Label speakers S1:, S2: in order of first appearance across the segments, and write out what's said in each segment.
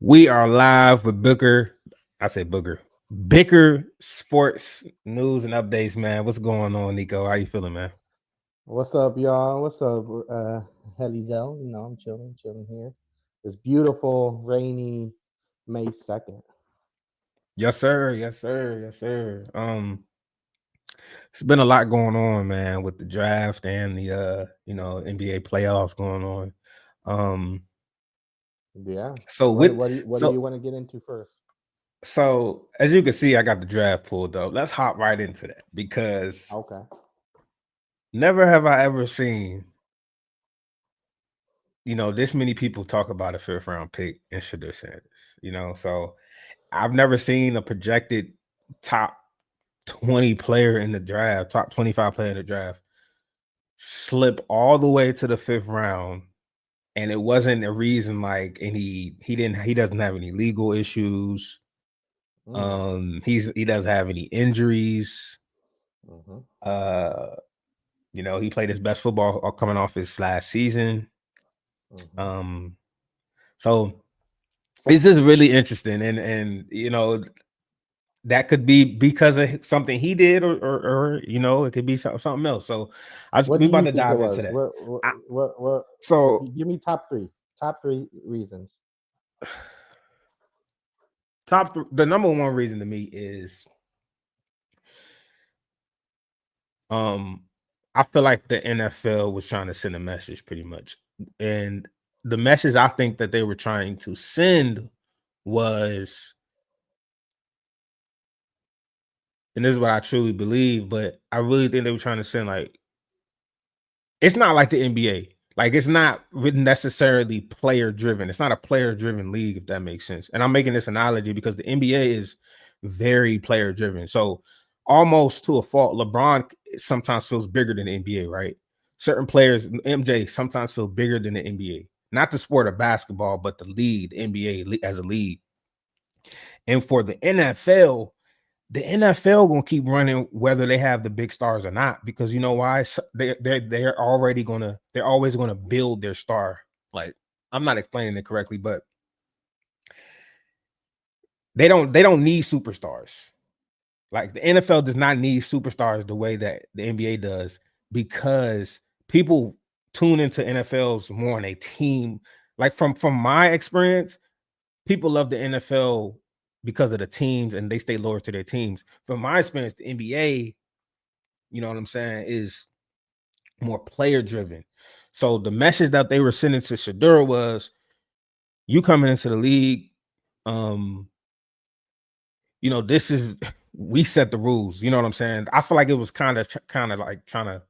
S1: We are live with Booker. I say Booker. Bicker sports news and updates, man. What's going on, Nico? How you feeling, man?
S2: What's up, y'all? What's up, Helizel? I'm chilling here. This beautiful, rainy May 2nd.
S1: Yes, sir. Yes, sir. Yes, sir. It's been a lot going on, man, with the draft and the NBA playoffs going on. Um,
S2: Yeah.
S1: so
S2: What
S1: with
S2: what do you, what do you
S1: so
S2: want to get into first?
S1: so as you can see, I got the draft pulled up. Let's hop right into that because
S2: Okay.
S1: never have I ever seen this many people talk about a fifth round pick in Shadur Sanders. So I've never seen a projected top 20 player in the draft, top 25 player in the draft, slip all the way to the fifth round. And it wasn't a reason like he doesn't have any legal issues.
S2: Mm,
S1: He doesn't have any injuries.
S2: mm-hmm,
S1: Uh, he played his best football coming off his last season.
S2: mm-hmm.
S1: Um, so it's just really interesting, and that could be because of something he did, or it could be something else. So
S2: What
S1: we
S2: do
S1: about
S2: you
S1: to
S2: think it
S1: dive into
S2: was?
S1: that.
S2: What
S1: I,
S2: what what? If you
S1: so
S2: give me top three reasons.
S1: the number one reason to me is um I feel like the NFL was trying to send a message pretty much, and the message I think that they were trying to send was, and this is what I truly believe, but I really think they were trying to send, like, it's not like the NBA. Like, it's not necessarily player driven. It's not a player driven league, if that makes sense. And I'm making this analogy because the NBA is very player driven. So almost to a fault, LeBron sometimes feels bigger than the NBA, right? Certain players, MJ, sometimes feel bigger than the NBA. Not the sport of basketball, but the league, the NBA as a league. And for the NFL gonna keep running whether they have the big stars or not, because you know why? They're always gonna build their star. Like, I'm not explaining it correctly, but they don't need superstars. Like, the NFL does not need superstars the way that the NBA does, because people tune into NFLs more on a team. Like, from my experience, people love the NFL because of the teams and they stay loyal to their teams. From my experience, the NBA, you know what I'm saying, is more player driven. So the message that they were sending to Shadura was, you coming into the league, um, this is we set the rules. You know what I'm saying? I feel like it was kind of like trying to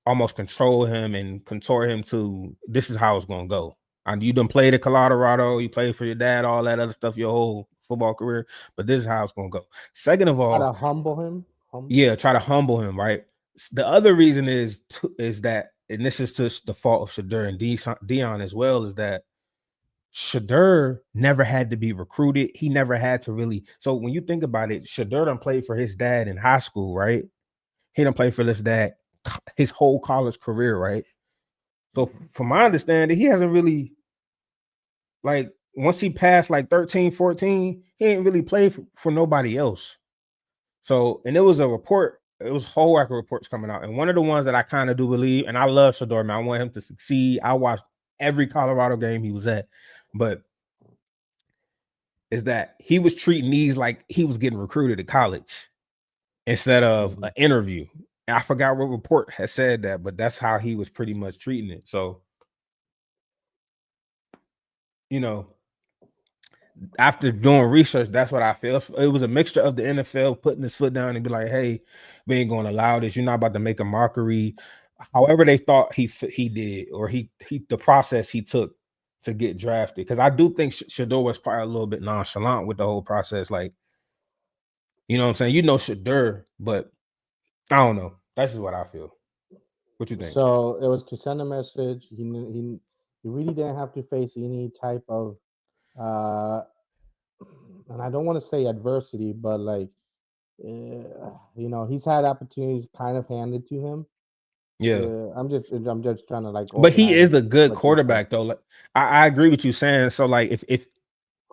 S1: almost control him and contort him to, this is how it's gonna go. And you done played at Colorado, you played for your dad, all that other stuff, your whole football career, but this is how it's gonna go. Second of
S2: Try
S1: all,
S2: to humble him.
S1: yeah, try to humble him, right? The other reason is that, and this is just the fault of Shadur and Dion as well, is that Shadur never had to be recruited. He never had to really. So when you think about it, Shadur done played for his dad in high school, right? He done played for his dad his whole college career, right? So from my understanding, he hasn't really, like, once he passed like 13, 14, he ain't really played for nobody else. So, and it was a report, it was whole rack of reports coming out. And one of the ones that I kind of do believe, and I love Shador, man, I want him to succeed. I watched every Colorado game he was at, but is that he was treating these like he was getting recruited to college instead of
S2: Mm-hmm.
S1: an interview. And I forgot what report had said that, but that's how he was pretty much treating it. So, you know, after doing research, that's what I feel. It was a mixture of the NFL putting his foot down and be like, "Hey, we ain't going to allow this. You're not about to make a mockery." However, they thought he did, or he the process he took to get drafted. Because I do think Shador was probably a little bit nonchalant with the whole process. Like, you know what I'm saying? Shador, but I don't know. That's just what I feel. What you think?
S2: So it was to send a message. He really didn't have to face any type of uh and I don't want to say adversity, but like he's had opportunities kind of handed to him.
S1: Yeah.
S2: I'm just trying to like
S1: But he
S2: organize
S1: is a good
S2: what you're saying.
S1: quarterback, though. Like, I agree with you saying. So, like, if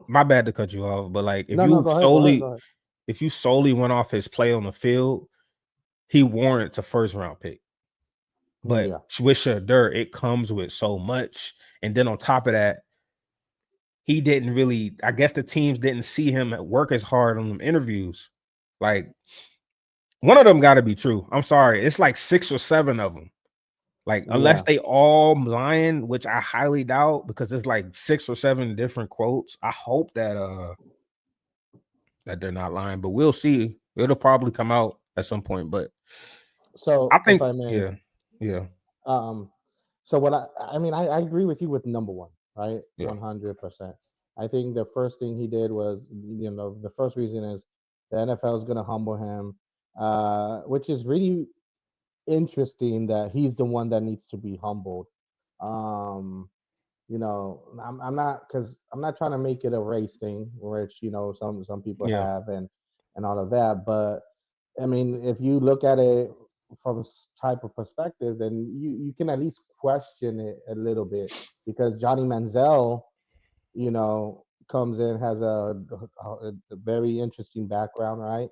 S1: my bad to cut you off, but like
S2: No, no, go ahead, go ahead, go ahead.
S1: if you solely went off his play on the field, he warrants a first round pick. But
S2: Yeah.
S1: with Shadur, it comes with so much. And then on top of that, he didn't really, I guess the teams didn't see him work as hard on them interviews. Like one of them got to be true. I'm sorry. It's like 6 or 7 of them. Like unless
S2: Yeah.
S1: they all lying, which I highly doubt because it's like 6 or 7 different quotes. I hope that they're not lying, but we'll see. It'll probably come out at some point, but I
S2: So if
S1: think
S2: I may,
S1: yeah. Yeah.
S2: um, so what I mean, I agree with you with number one, right?
S1: Yeah.
S2: 100%. I think the first thing he did was, the first reason is the NFL is going to humble him, which is really interesting that he's the one that needs to be humbled. Um, I'm not, because I'm not trying to make it a race thing, which some people
S1: Yeah.
S2: have, and all of that. But I mean, if you look at it from type of perspective, then you can at least question it a little bit, because Johnny Manziel, comes in, has a very interesting background, right?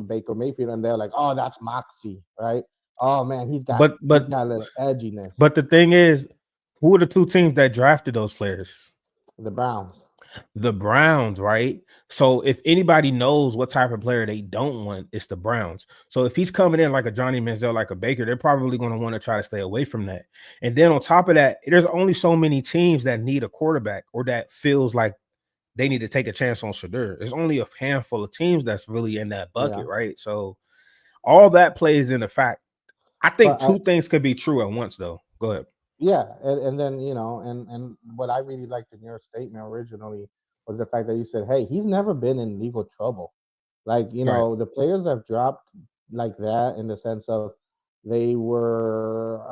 S2: Baker Mayfield, and they're like, oh, that's Moxie, right? Oh man, he's got
S1: But
S2: he's
S1: but
S2: got a little edginess.
S1: but the thing is, who are the 2 teams that drafted those players?
S2: The Browns.
S1: The Browns, right? So if anybody knows what type of player they don't want, it's the Browns. So if he's coming in like a Johnny Manziel, like a Baker, they're probably going to want to try to stay away from that. And then on top of that, there's only so many teams that need a quarterback or that feels like they need to take a chance on Shadur. There's only a handful of teams that's really in that bucket,
S2: Yeah,
S1: right? So all that plays in the fact. I think
S2: but
S1: 2 things could be true at once, though. Go ahead.
S2: yeah, and then and what I really liked in your statement originally was the fact that you said, hey, he's never been in legal trouble. Like,
S1: Right.
S2: the players have dropped like that, in the sense of they were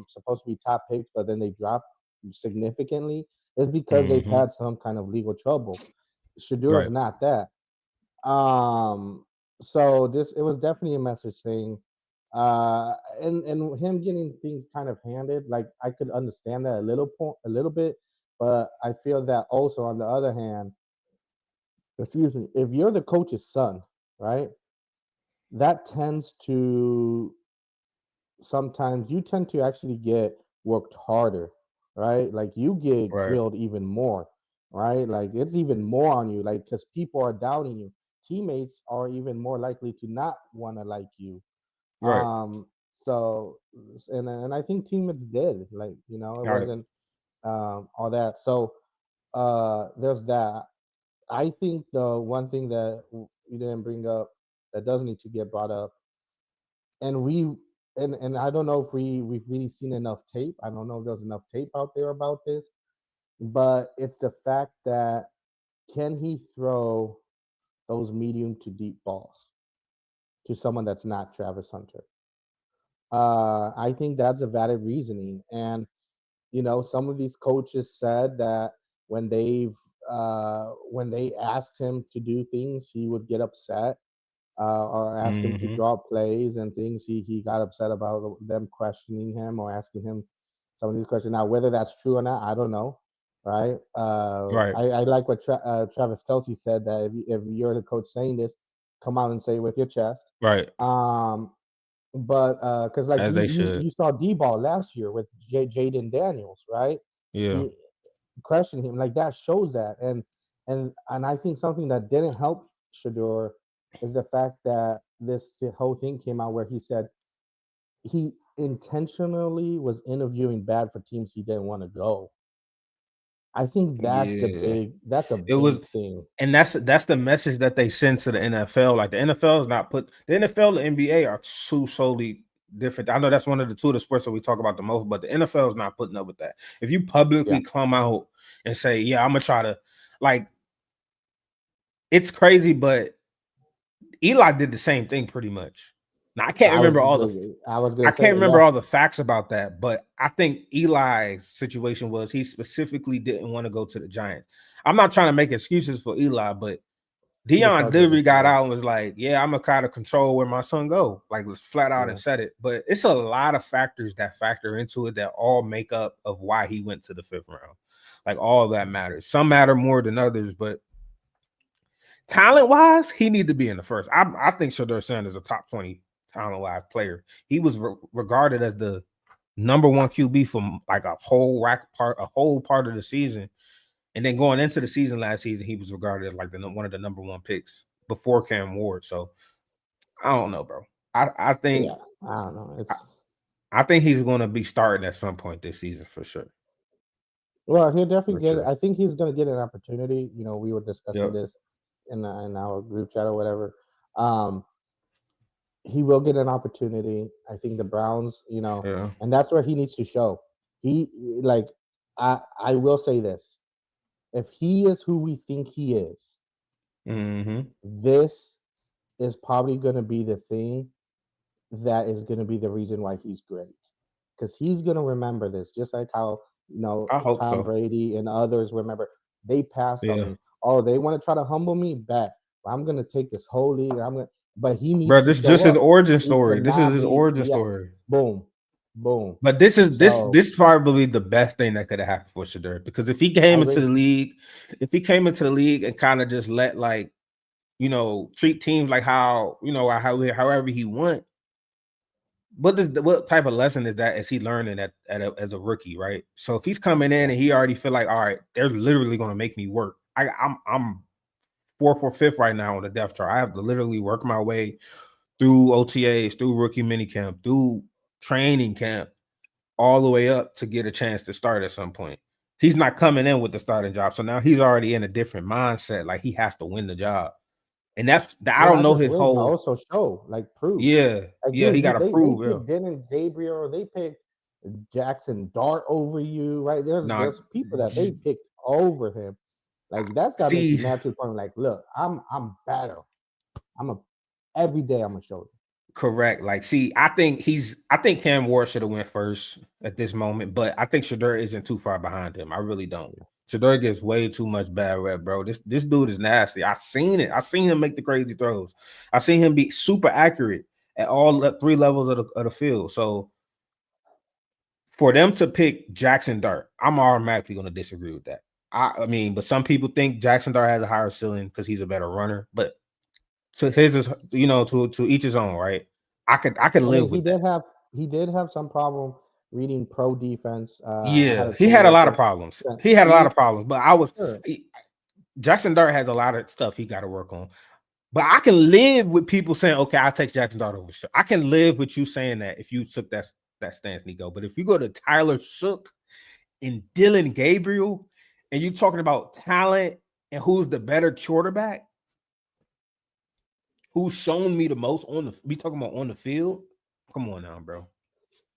S2: supposed to be top picks, but then they dropped significantly, is because they've
S1: Mm-hmm.
S2: had some kind of legal trouble. Shadur's
S1: Right.
S2: not that. Um, so this it was definitely a message thing. And him getting things kind of handed, like, I could understand that a little bit, but I feel that also, on the other hand, excuse me, if you're the coach's son, right, that tends to sometimes you tend to actually get worked harder, right? Like, you get
S1: Right.
S2: grilled even more, right? Like, it's even more on you, like, because people are doubting you. Teammates are even more likely to not want to like you.
S1: Right.
S2: Um, so, and I think teammates did, like, it
S1: All right.
S2: wasn't all that. So, there's that. I think the one thing that you didn't bring up that does need to get brought up, and and I don't know if we've really seen enough tape. I don't know if there's enough tape out there about this, but it's the fact that, can he throw those medium to deep balls to someone that's not Travis Hunter? I think that's a valid reasoning, and some of these coaches said that when they asked him to do things, he would get upset, or ask him to
S1: Mm-hmm.
S2: draw plays and things. He got upset about them questioning him or asking him some of these questions. Now, whether that's true or not, I don't know. Right?
S1: Right.
S2: I like what Travis Kelsey said, that if you're the coach saying this, come out and say it with your chest.
S1: Right.
S2: Um, but because, like,
S1: As they should.
S2: you saw D-ball last year with Jaden Daniels, right?
S1: Yeah.
S2: He questioned him, like, that shows that, and I think something that didn't help Shador is the fact that the whole thing came out where he said he intentionally was interviewing bad for teams he didn't want to go. I think
S1: Yeah.
S2: that's a
S1: It was,
S2: big thing.
S1: and that's the message that they send to the NFL. Like the NFL is not put the NFL, the NBA are 2 solely different. I know that's one of the 2 of the sports that we talk about the most, but the NFL is not putting up with that. If you
S2: Yeah,
S1: publicly come out and say, "Yeah, I'm gonna try to," like, it's crazy, but Eli did the same thing pretty much. Now
S2: I was
S1: I
S2: gonna
S1: can't
S2: say,
S1: remember
S2: yeah,
S1: all the facts about that, but I think Eli's situation was he specifically didn't want to go to the Giants. I'm not trying to make excuses for Eli, but
S2: the
S1: Dion
S2: Chargers,
S1: literally got
S2: yeah,
S1: out and was like, "Yeah, I'm gonna kind of control where my son go." Like, was flat out
S2: yeah.
S1: and said it. But it's a lot of factors that factor into it that all make up of why he went to the 5th round. Like all that matters. Some matter more than others, but talent wise, he need to be in the first. I think Shedeur Sanders is a top 20 talent wise player. He was regarded as the number one QB for like a whole part of the season, and then going into the season last season, he was regarded as like one of the number one picks before Cam Ward. So I don't know, bro. I think
S2: Yeah, I don't know.
S1: I,
S2: It's
S1: I think he's going to be starting at some point this season for sure.
S2: well, he'll definitely
S1: For
S2: get.
S1: sure.
S2: I think he's going to get an opportunity. You know, we were discussing
S1: Yep.
S2: this in our group chat or whatever. Um, he will get an opportunity. I think the Browns, you know,
S1: Yeah.
S2: and that's where he needs to show. He like I will say this. If he is who we think he is,
S1: Mm-hmm.
S2: this is probably going to be the thing that is going to be the reason why he's great. Because he's going to remember this, just like how, you know,
S1: I hope
S2: Tom
S1: so.
S2: Brady and others remember they passed on
S1: Yeah.
S2: me. Oh, they want to try to humble me back. I'm going to take this whole league. But he needs
S1: Bro,
S2: to
S1: this is just
S2: show
S1: his
S2: up.
S1: origin
S2: He
S1: story. This is
S2: cannot
S1: his
S2: be,
S1: origin
S2: yeah,
S1: story.
S2: boom, boom.
S1: But this is
S2: So
S1: this probably the best thing that could have happened for Shedeur, because if he
S2: I
S1: came into
S2: agree.
S1: the league, and kind of just let like, treat teams like how, however he want. What type of lesson is he learning as a rookie, right? So if he's coming in
S2: Yeah.
S1: and he already feel like, all right, they're literally going to make me work. I'm fourth or fifth right now on the depth chart. I have to literally work my way through OTAs, through rookie minicamp, through training camp, all the way up to get a chance to start at some point. He's not coming in with the starting job, so now he's already in a different mindset. Like he has to win the job, and I
S2: Well,
S1: don't
S2: not
S1: know
S2: just
S1: his
S2: win, but
S1: whole.
S2: also show, like prove.
S1: Yeah,
S2: Like,
S1: yeah,
S2: dude,
S1: he got to
S2: they
S1: prove. Yeah,
S2: picked Dylan Gabriel, or they picked Jackson Dart over you, right?
S1: nah,
S2: There's people that they picked over him. Like that's gotta make you
S1: see,
S2: mad to the point. Like, look, I'm better. I'm a every day I'm gonna show you.
S1: correct. Like, see, I think Cam Ward should have went first at this moment, but I think Shedeur isn't too far behind him. I really don't.
S2: Yeah.
S1: Shedeur gets way too much bad rep, bro. This dude is nasty. I seen it. I seen him make the crazy throws. I seen him be super accurate at all three levels of the field. So for them to pick Jackson Dart, I'm automatically going to disagree with that. I mean, but some people think Jackson Dart has a higher ceiling because he's a better runner. But to his is, to each his own, right? I could
S2: I mean,
S1: live with that.
S2: he did have some problem reading pro defense. I had
S1: Yeah,
S2: a
S1: he had a lot of
S2: coworker
S1: problems.
S2: that
S1: He had a lot
S2: see,
S1: of problems, but
S2: sure.
S1: Jackson Dart has a lot of stuff he got to work on. But I can live with people saying, "Okay, I'll take Jackson Dart over." I can live with you saying that if you took that stance, Nico. But if you go to Tyler Shook and Dylan Gabriel, and you're talking about talent and who's the better quarterback, who's shown me the most we talking about on the field. Come on now, bro.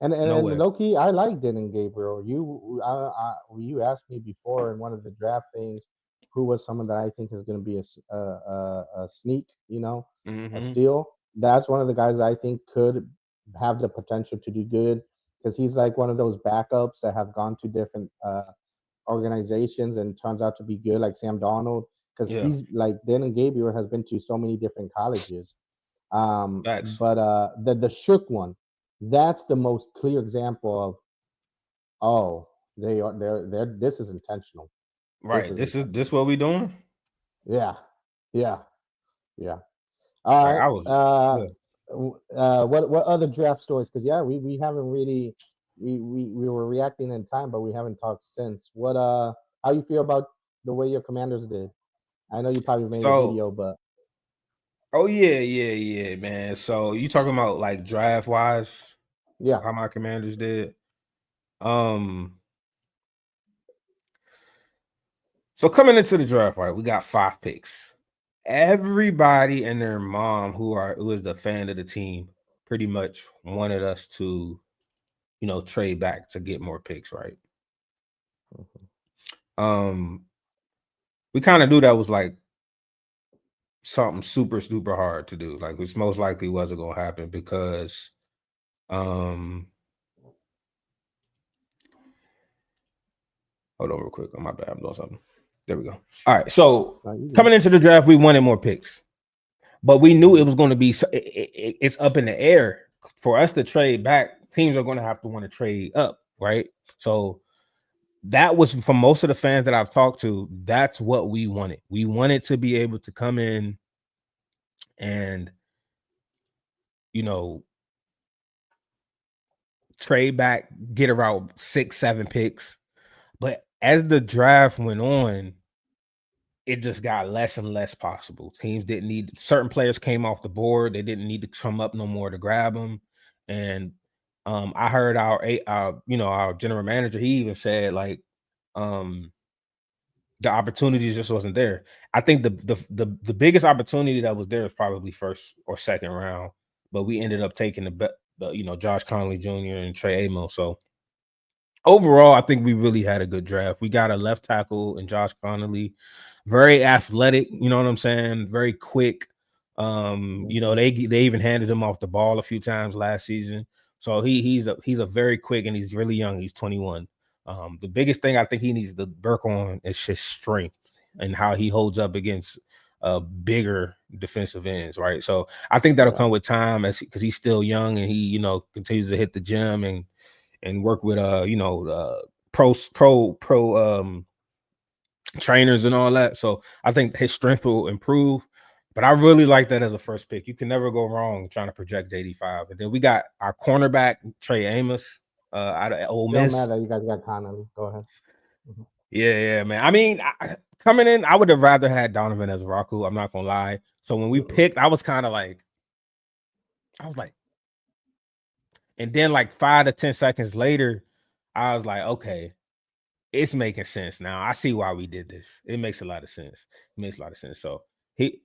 S1: No
S2: And
S1: way.
S2: low key, I like Dylan Gabriel. You asked me before in one of the draft things who was someone that I think is going to be a sneak, you know, a
S1: Mm-hmm.
S2: steal. That's one of the guys I think could have the potential to do good because he's like one of those backups that have gone to different organizations and turns out to be good, like Sam Donald. Because
S1: Yeah.
S2: he's like Dylan Gabriel has been to so many different colleges.
S1: Facts.
S2: But the Shook one, that's the most clear example of oh, they're this is intentional. This
S1: Right.
S2: is
S1: This
S2: intentional.
S1: what we doing?
S2: Yeah, yeah, yeah. All
S1: Like
S2: right.
S1: I was. Yeah.
S2: What other draft stories? Because yeah, we haven't really we were reacting in time, but we haven't talked since. What how you feel about the way your Commanders did? I know you probably made a
S1: So,
S2: video, but
S1: oh yeah, man. So you talking about like draft wise,
S2: yeah,
S1: how my Commanders did? Um. So coming into the draft, right, we got 5 picks. Everybody and their mom who is the fan of the team pretty much wanted us to, trade back to get more picks, right? Um, we kind of knew that was like something super, super hard to do. Like, which most likely wasn't gonna happen because um hold on real quick. Oh my bad, I'm doing something. There we go. All right. So
S2: you good.
S1: coming into the draft, we wanted more picks. But we knew it was going to be it's up in the air for us to trade back. Teams are going to have to want to trade up, right? So that was from most of the fans that I've talked to. That's what we wanted. We wanted to be able to come in and, you know, trade back, get around 6, 7 picks. But as the draft went on, it just got less and less possible. Teams didn't need certain players came off the board. They didn't need to come up no more to grab them. And I heard our general manager, he even said like um the opportunities just wasn't there. I think the biggest opportunity that was there is probably first or second round, but we ended up taking the Josh Conley Jr. and Trey Amos. So overall, I think we really had a good draft. We got a left tackle in Josh Connolly, very athletic, you know what I'm saying? Very quick.
S2: Mhm.
S1: They even handed him off the ball a few times last season. So he's a very quick and he's really young. He's 21. The biggest thing I think he needs to work on is his strength and how he holds up against bigger defensive ends, right? So I think that'll
S2: Yeah.
S1: come with time as because he's still young and he, continues to hit the gym and work with pro trainers and all that. So I think his strength will improve. But I really like that as a first pick. You can never go wrong trying to project 85. And then we got our cornerback, Trey Amos, out of Ole
S2: Still mad
S1: Miss.
S2: that you guys got Connolly. Go ahead. Mhm.
S1: Yeah, man. I mean, coming in, I would have rather had Donovan as Raku. I'm not gonna lie. So when we
S2: Mm-mm.
S1: picked, I was kind of like, I was like, and then like 5 to 10 seconds later, I was like, okay, it's making sense now. I see why we did this. It makes a lot of sense. It makes a lot of sense. So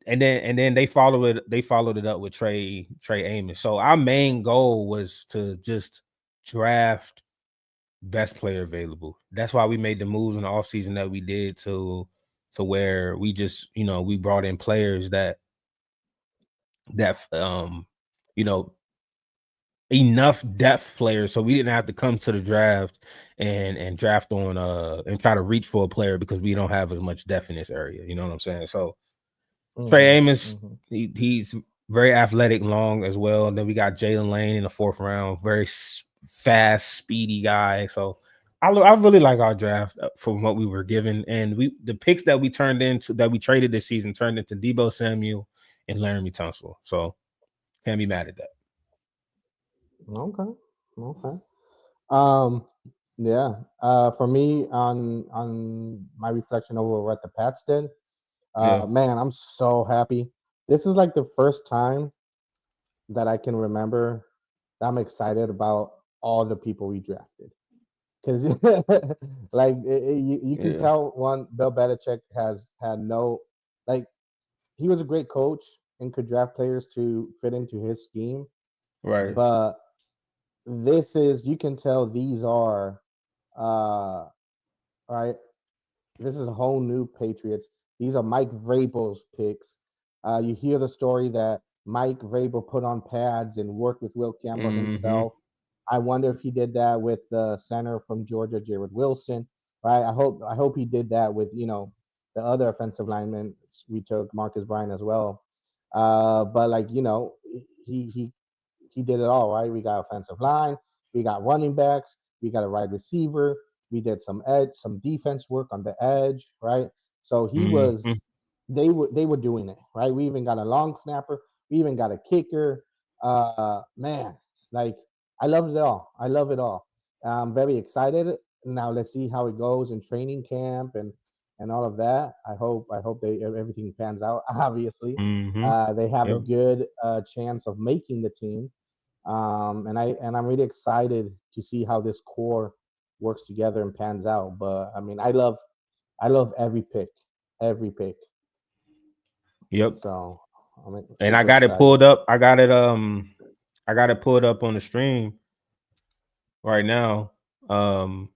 S1: and then they followed it up with Trey Amos. So our main goal was to just draft best player available. That's why we made the moves in the offseason that we did to where we just, we brought in players that you know enough depth players so we didn't have to come to the draft and draft on and try to reach for a player because we don't have as much depth in this area. You know what I'm saying? So Trey
S2: Mhm.
S1: Amos,
S2: Mhm.
S1: he's very athletic, long as well. And then we got Jalen Lane in the 4th round, very fast, speedy guy. So I really like our draft from what we were given, and the picks that we traded this season turned into Debo Samuel and Laramie Tunsil. So can't be mad at that.
S2: Okay. Okay. Um, yeah. For me, on my reflection over what the Pats did,
S1: Yeah,
S2: man, I'm so happy. This is like the first time that I can remember that I'm excited about all the people we drafted. Because like you can
S1: yeah,
S2: tell one Bill Belichick has had no like he was a great coach and could draft players to fit into his scheme,
S1: right.
S2: but this is you can tell these are uh right. This is a whole new Patriots. These are Mike Vrabel's picks. You hear the story that Mike Vrabel put on pads and worked with Will Campbell
S1: Mm-hmm.
S2: himself. I wonder if he did that with the center from Georgia, Jared Wilson. Right. I hope he did that with the other offensive lineman we took, Marcus Bryan as well. But like he he did it all, right? We got offensive line, we got running backs, we got a wide receiver, we did some edge, some defense work on the edge, right? So he
S1: Mm-hmm.
S2: was they were doing it, right? We even got a long snapper, we even got a kicker. Man, like I love it all. I love it all. I'm very excited. Now let's see how it goes in training camp and all of that. I hope they everything pans out. Obviously,
S1: Mm-hmm.
S2: they have a
S1: Yep.
S2: good chance of making the team, and I'm really excited to see how this core works together and pans out. But I mean, I love every pick.
S1: Yep.
S2: So I'm
S1: And I
S2: super
S1: got it
S2: excited.
S1: pulled up. I got it pulled up on the stream right now. Um,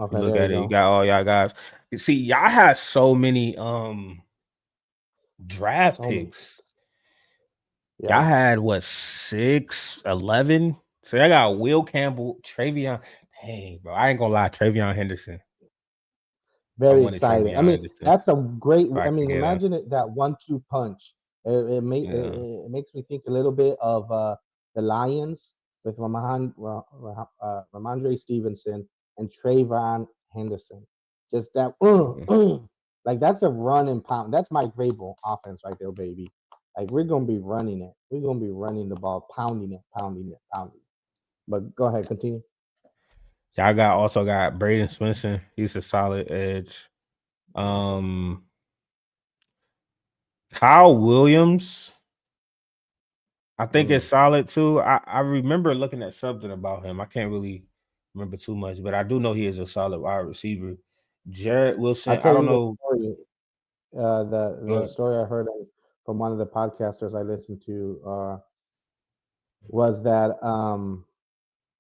S1: if you
S2: Okay,
S1: look
S2: there we
S1: at it, you
S2: go.
S1: got all y'all guys. You see, y'all had so many draft
S2: So many
S1: picks.
S2: picks.
S1: Y'all
S2: Yep.
S1: had what 6, 11? So I got Will Campbell, Travion. Dang, bro. I ain't gonna lie, Travion Henderson. I
S2: Very
S1: wanted
S2: excited. I
S1: Travion
S2: mean,
S1: Henderson
S2: that's a great.
S1: if I
S2: I
S1: could
S2: mean,
S1: get him.
S2: imagine that 1-2 punch.
S1: Yeah.
S2: It makes me think a little bit of the Lions with Ramondre Stevenson and Trayvon Henderson. Just that, like that's a run and pound. That's Mike Vrabel offense right there, baby. Like we're gonna be running it. We're gonna be running the ball, pounding it, pounding it, pounding it. But go ahead, continue.
S1: Y'all also got Braden Swinson. He's a solid edge. Kyle Williams, I think it's solid too. I remember looking at something about him. I can't really remember too much, but I do know he is a solid wide receiver. Jared
S2: I'll
S1: Wilson, I
S2: tell
S1: don't
S2: you the
S1: know.
S2: story. The story I heard from one of the podcasters I listened to was that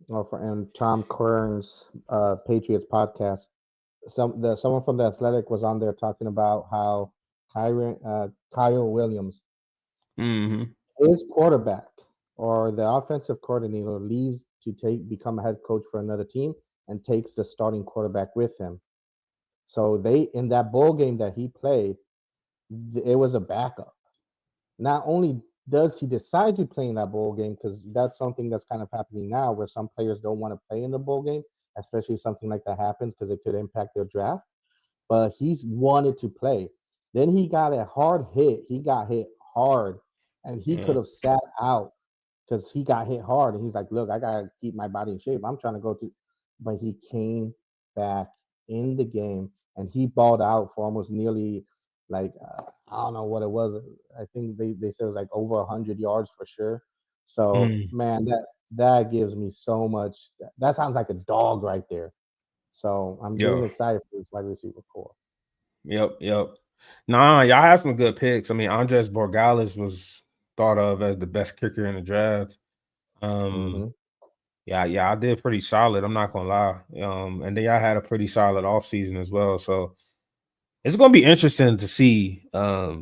S2: and Tom Kern's Patriots podcast. Someone from the Athletic was on there talking about how Kyle Williams, his quarterback or the offensive coordinator, leaves to become a head coach for another team and takes the starting quarterback with him. So they in that bowl game that he played, it was a backup. Not only does he decide to play in that bowl game, because that's something that's kind of happening now where some players don't want to play in the bowl game, especially if something like that happens because it could impact their draft. But he's wanted to play. Then he got a hard hit. He got hit hard, and he could have sat out because he got hit hard. And he's like, "Look, I gotta keep my body in shape. I'm trying to go to," but he came back in the game and he balled out for almost nearly like I don't know what it was. I think they said it was like over 100 yards for sure. So man, that gives me so much. That sounds like a dog right there. So I'm getting excited for this wide receiver core.
S1: Yep. Nah, y'all have some good picks. I mean, Andres Borregales was thought of as the best kicker in the draft. Yeah, I did pretty solid. I'm not gonna lie. And then y'all had a pretty solid offseason as well. So it's gonna be interesting to see.
S2: Yeah.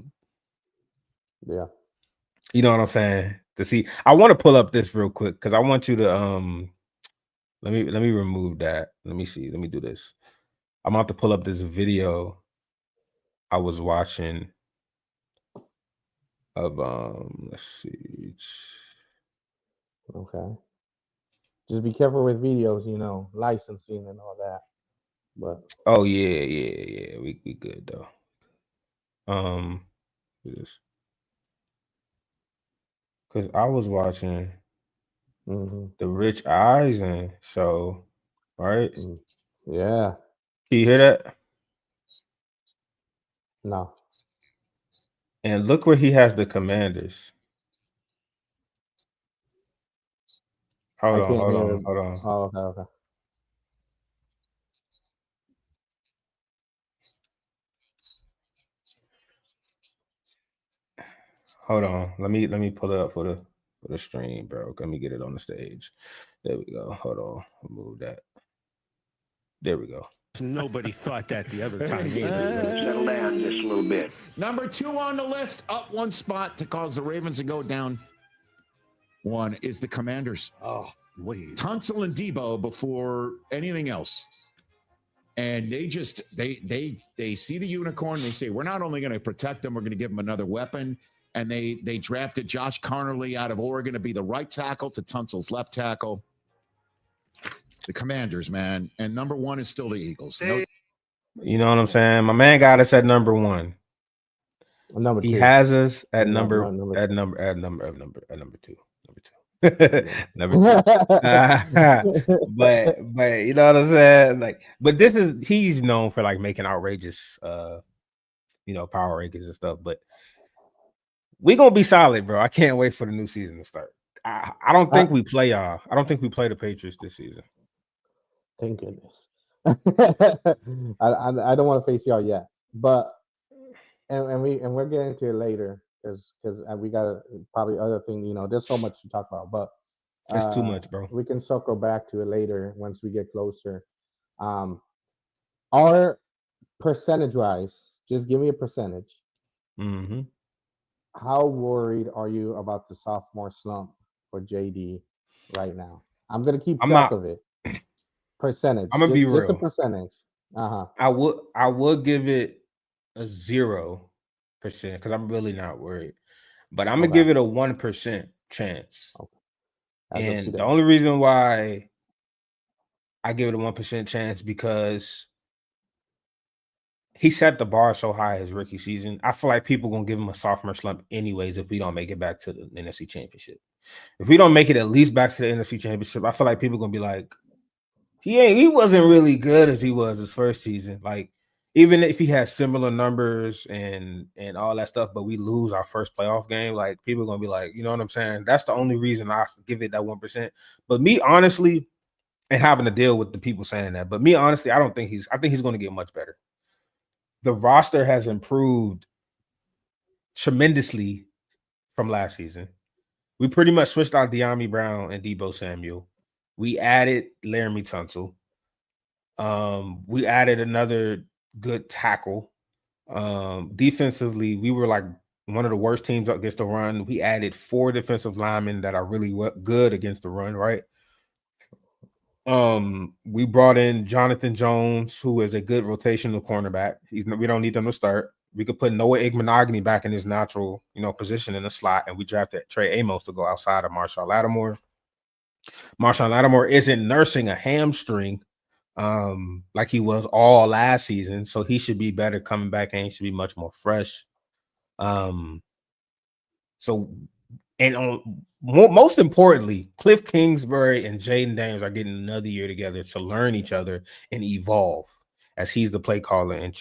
S1: You know what I'm saying? To see. I want to pull up this real quick because I want you to let me remove that. Let me see. Let me do this. I'm about to pull up this video I was watching of let's see.
S2: Okay. Just be careful with videos, licensing and all that. But
S1: Oh yeah. We good though. This because I was watching the Rich Eisen show, right?
S2: Yeah.
S1: Can you hear that?
S2: No.
S1: And look where he has the Commanders.
S2: I
S1: Hold
S2: can't hear.
S1: on.
S2: Oh, okay.
S1: Hold on. Let me pull it up for the stream, bro. Let me get it on the stage. There we go. Hold on. Move that. There we go.
S3: Nobody thought that the other time either.
S4: Settle down just a little bit.
S3: Number 2 on the list, up one spot to cause the Ravens to go down one is the Commanders.
S5: Oh, wait.
S3: Tunsil and Debo before anything else. And they see the unicorn. They say, we're not only going to protect them, we're going to give them another weapon. And they drafted Josh Carnerly out of Oregon to be the right tackle to Tunsil's left tackle. The Commanders, man. And number 1 is still the Eagles.
S1: You know what I'm saying? My man got us at number 1.
S2: Number 2.
S1: He has us at number 2. Number 2. But you know what I'm saying? Like, but he's known for like making outrageous power rankings and stuff. But we're gonna be solid, bro. I can't wait for the new season to start. I don't think we play y'all. I don't think we play the Patriots this season.
S2: Thank goodness. I don't want to face y'all yet, but we're getting to it later because we got probably other thing. There's so much to talk about, but
S1: it's too much, bro.
S2: We can circle back to it later once we get closer. Our percentage wise, just give me a percentage. How worried are you about the sophomore slump for JD right now? I'm gonna keep track of it. Percentage.
S1: I'm gonna be real.
S2: Just a percentage.
S1: I would give it a 0% because I'm really not worried, but I'm gonna give it a 1% chance. Okay. And the only reason why I give it a 1% chance because he set the bar so high his rookie season. I feel like people gonna give him a sophomore slump anyways if we don't make it back to the NFC Championship. If we don't make it at least back to the NFC Championship, I feel like people gonna be like, he wasn't really good as he was his first season. Like, even if he has similar numbers and all that stuff, but we lose our first playoff game, like people are gonna be like, you know what I'm saying? That's the only reason I give it that 1%. But me, honestly, and having to deal with the people saying that, but me, honestly, I think he's gonna get much better. The roster has improved tremendously from last season. We pretty much switched out De'Ami Brown and Debo Samuel. We added Laramie Tunsil. We added another good tackle. Defensively, we were like one of the worst teams against the run. We added 4 defensive linemen that are really good against the run, right? We brought in Jonathan Jones, who is a good rotational cornerback. We don't need them to start. We could put Noah Igbenogany back in his natural, position in the slot, and we drafted Trey Amos to go outside of Marshawn Lattimore. Marshawn Lattimore isn't nursing a hamstring like he was all last season, so he should be better coming back and he should be much more fresh. So, and most importantly, Cliff Kingsbury and Jaden Daniels are getting another year together to learn each other and evolve, as he's the play caller and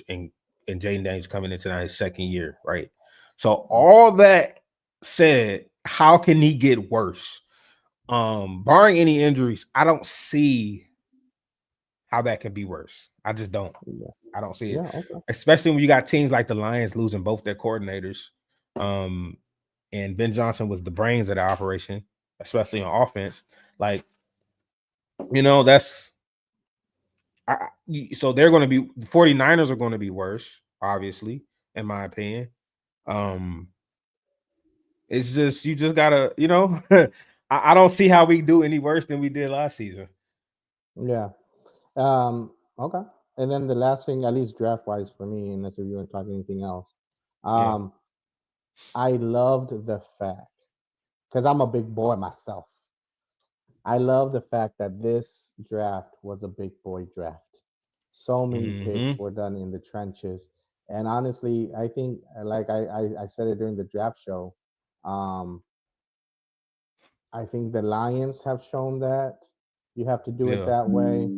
S1: Jaden Daniels coming into his second year, right? So all that said, how can he get worse? Barring any injuries, I don't see how that could be worse. I just don't. I don't see it.
S2: Yeah, okay.
S1: Especially when you got teams like the Lions losing both their coordinators. And Ben Johnson was the brains of the operation, especially on offense. Like, that's so they're going to be, the 49ers are going to be worse, obviously, in my opinion. It's just, you just gotta, I don't see how we do any worse than we did last season.
S2: Yeah. Okay. And then the last thing, at least draft wise for me, unless if you want to talk anything else, I loved the fact, because I'm a big boy myself. I love the fact that this draft was a big boy draft. So many picks were done in the trenches. And honestly, I think, like I said it during the draft show, I think the Lions have shown that you have to do it that way.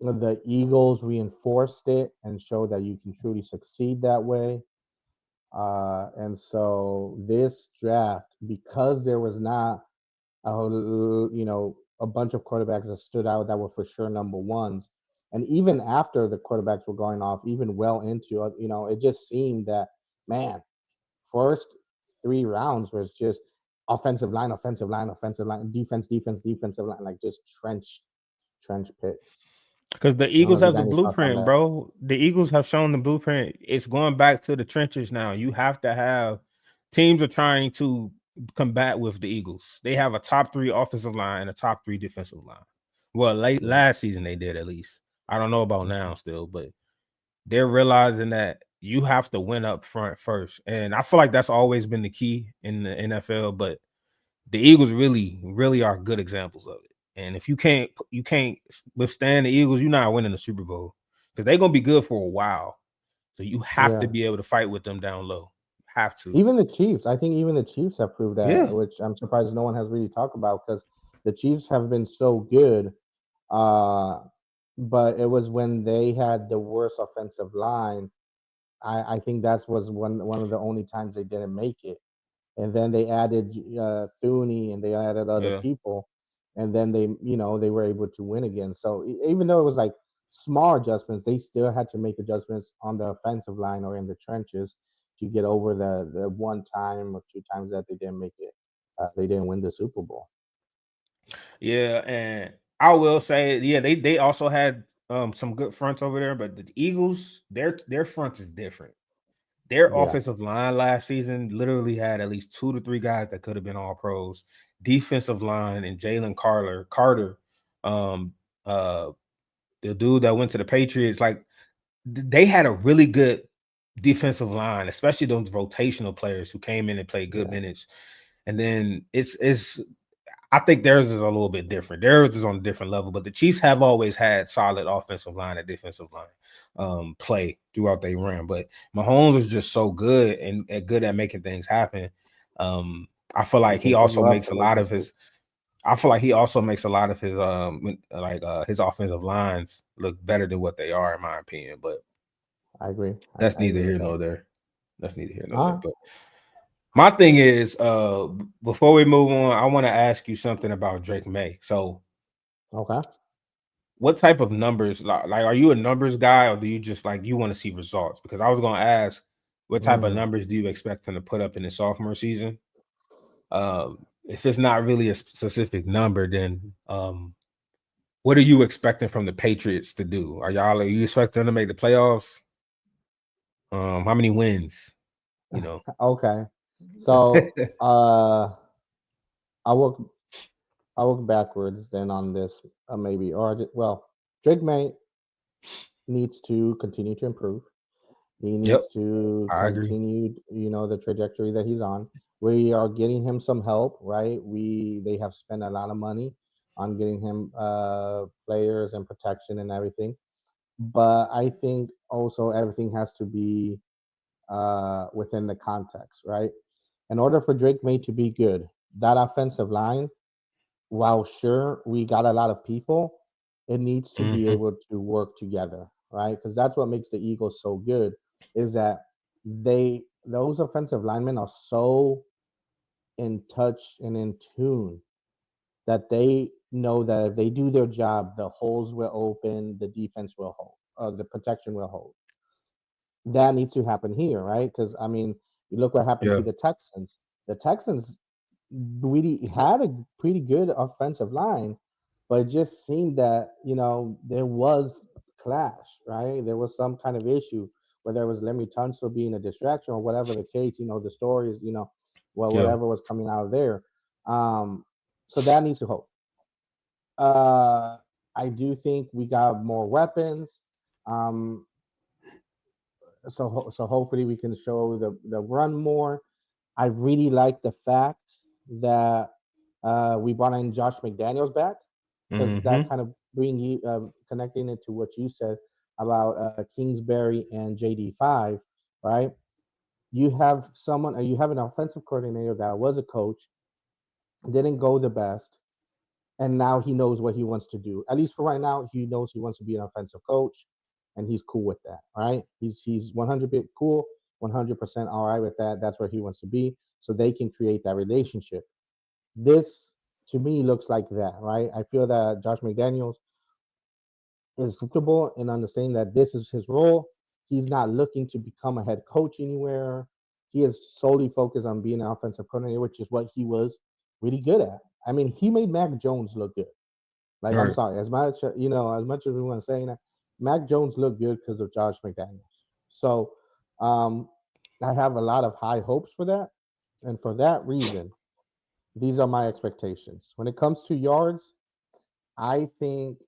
S2: The Eagles reinforced it and showed that you can truly succeed that way. And so this draft, because there was not a bunch of quarterbacks that stood out that were for sure number ones, and even after the quarterbacks were going off, even well into it just seemed that, man, first 3 rounds was just offensive line, defensive line, defensive line, like just trench picks.
S1: Because the Eagles have the blueprint, bro. The Eagles have shown the blueprint. It's going back to the trenches now. You have to have, teams are trying to combat with the Eagles. They have a top 3 offensive line and a top 3 defensive line. Well, last season they did, at least. I don't know about now still, but they're realizing that you have to win up front first. And I feel like that's always been the key in the NFL, but the Eagles really, really are good examples of it. And if you can't withstand the Eagles, you're not winning the Super Bowl, because they're gonna be good for a while. So you have to be able to fight with them down low. Have to.
S2: Even the Chiefs, I think even the Chiefs have proved that, which I'm surprised no one has really talked about, because the Chiefs have been so good. But it was when they had the worst offensive line. I think that was one of the only times they didn't make it. And then they added Thuney, and they added other people, and then they were able to win again. So even though it was like small adjustments, they still had to make adjustments on the offensive line or in the trenches to get over the 1 time or 2 times that they didn't make it. They didn't win the Super Bowl.
S1: Yeah, and I will say, they also had some good fronts over there, but the Eagles, their front is different. Their offensive line last season literally had at least 2 to 3 guys that could have been all pros. Defensive line and Jalen Carter, the dude that went to the Patriots, like they had a really good defensive line, especially those rotational players who came in and played good minutes. And then I think theirs is a little bit different. Theirs is on a different level, but the Chiefs have always had solid offensive line and defensive line play throughout their run. But Mahomes is just so good and good at making things happen. I feel like he also makes a lot of his. I feel like he also makes a lot of his his offensive lines look better than what they are, in my opinion. But
S2: I agree.
S1: that's
S2: I
S1: neither
S2: agree
S1: here
S2: with
S1: nor
S2: that.
S1: there. That's neither here nor there.
S2: Uh,
S1: But my thing is, before we move on, I want to ask you something about Drake May. So,
S2: okay.
S1: what type of numbers, like are you a numbers guy, or do you just like you want to see results? Because I was going to ask, what type of numbers do you expect him to put up in his sophomore season? If it's not really a specific number, then what are you expecting from the Patriots to do? Are you expecting them to make the playoffs? How many wins? You know.
S2: Okay. So I work backwards then on this, maybe, well, Drake May needs to continue to improve. He
S1: Yep,
S2: needs to
S1: I agree.
S2: continue, the trajectory that he's on. We are getting him some help, right? They have spent a lot of money on getting him players and protection and everything. But I think also everything has to be within the context, right? In order for Drake May to be good, that offensive line, while sure we got a lot of people, it needs to be
S1: Mhm.
S2: able to work together, right? Because that's what makes the Eagles so good, is that those offensive linemen are so in touch and in tune that they know that if they do their job, the holes will open, the defense will hold, the protection will hold. That needs to happen here, right? Because I mean, you look what happened
S1: Yeah.
S2: to the Texans. The Texans really had a pretty good offensive line, but it just seemed that there was clash, right? There was some kind of issue, whether it was Lemmy Tunsil being a distraction or whatever the case. The stories, well,
S1: Yeah.
S2: whatever was coming out of there. Um, so that needs to hope. Uh, I do think we got more weapons. Um, so hopefully we can show the run more. I really like the fact that we brought in Josh McDaniels back, because that
S1: Mhm.
S2: kind of bring you connecting it to what you said about Kingsbury and JD5, right? You have an offensive coordinator that was a coach, didn't go the best, and now he knows what he wants to do. At least for right now, he knows he wants to be an offensive coach, and he's cool with that. Right? He's 100% cool, 100% all right with that. That's where he wants to be, so they can create that relationship. This to me looks like that, right? I feel that Josh McDaniels is comfortable in understanding that this is his role. He's not looking to become a head coach anywhere. He is solely focused on being an offensive coordinator, which is what he was really good at. I mean, he made Mac Jones look good. Like, I'm
S1: Right.
S2: sorry, as much as we want to say that, Mac Jones looked good because of Josh McDaniels. So, um, I have a lot of high hopes for that, and for that reason, these are my expectations. When it comes to yards, I think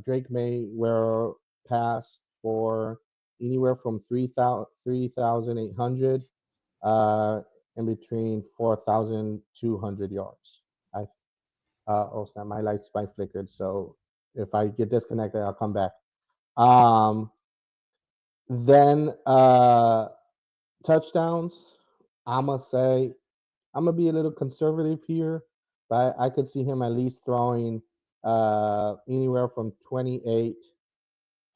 S2: Drake May will pass for anywhere from 3,800 in between 4,200 yards. I Oh snap, my lights might flickered. So if I get disconnected, I'll come back. Um, then touchdowns, I'ma say I'm gonna be a little conservative here, but I could see him at least throwing anywhere from 28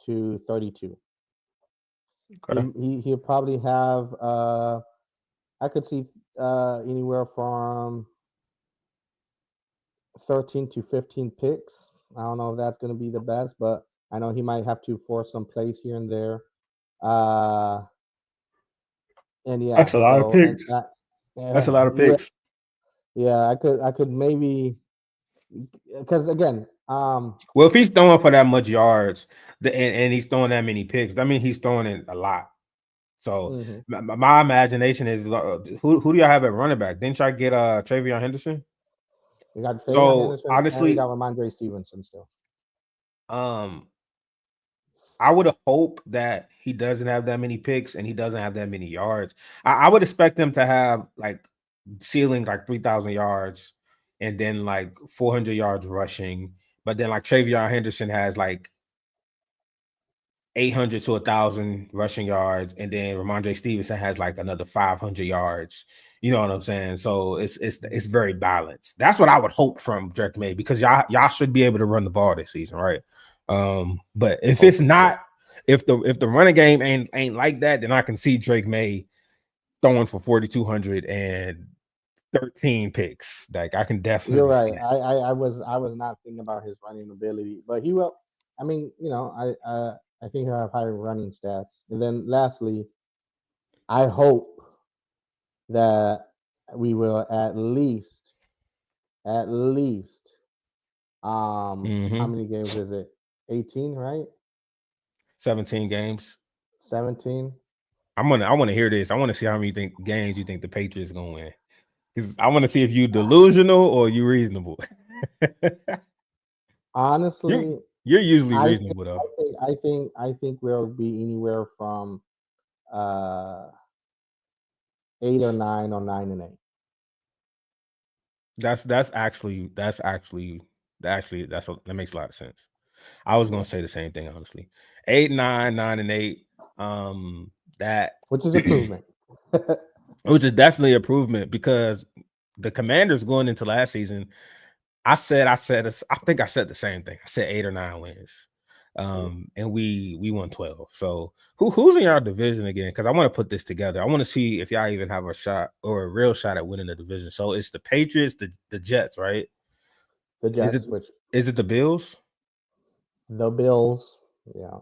S2: to 32.
S1: Okay.
S2: He'll probably have I could see anywhere from 13 to 15 picks. I don't know if that's going to be the best, but I know he might have to force some plays here and there. Uh, and yeah,
S1: That's a lot of
S2: so and
S1: picks.
S2: that,
S1: That's a
S2: yeah,
S1: lot of picks.
S2: yeah, I could maybe, because again,
S1: Well, if he's throwing for that much yards, and he's throwing that many picks, I mean he's throwing it a lot. So
S2: mhm.
S1: my imagination is who do y'all have at running back? Didn't y'all get Travion Henderson?
S2: We got Travion
S1: So
S2: Henderson and we
S1: honestly,
S2: got Ramondre Stevenson still.
S1: um, I would hope that he doesn't have that many picks and he doesn't have that many yards. I would expect him to have like ceiling like 3,000 yards, and then like 400 yards rushing. But then like Travion Henderson has like 800 to 1,000 rushing yards, and then Ramondre Stevenson has like another 500 yards. You know what I'm saying? So it's very balanced. That's what I would hope from Drake May, because y'all should be able to run the ball this season, right? But if it's not, if the running game ain't like that, then I can see Drake May throwing for 4,200 and 13 picks. Like I can definitely.
S2: You're right.
S1: See that.
S2: I was not thinking about his running ability, but he will. I mean, I think he'll have higher running stats. And then lastly, I hope that we will at least how many games is it? 18, right?
S1: 17 games.
S2: 17.
S1: I want to hear this. I want to see how many games you think the Patriots gonna win. Because I want to see if you delusional or you reasonable.
S2: Honestly,
S1: you're usually reasonable though.
S2: I think we'll be anywhere from 8 or 9 or 9 and 8.
S1: That makes a lot of sense. I was gonna say the same thing, honestly. 8, 9, 9 and 8. That
S2: Which is improvement.
S1: Which is definitely improvement, because the Commanders going into last season, I think I said the same thing. I said 8 or 9 wins. And we won 12. So who's in your division again? Because I want to put this together. I want to see if y'all even have a shot or a real shot at winning the division. So it's the Patriots, the Jets, right?
S2: The Jets,
S1: is it the Bills?
S2: The Bills, yeah.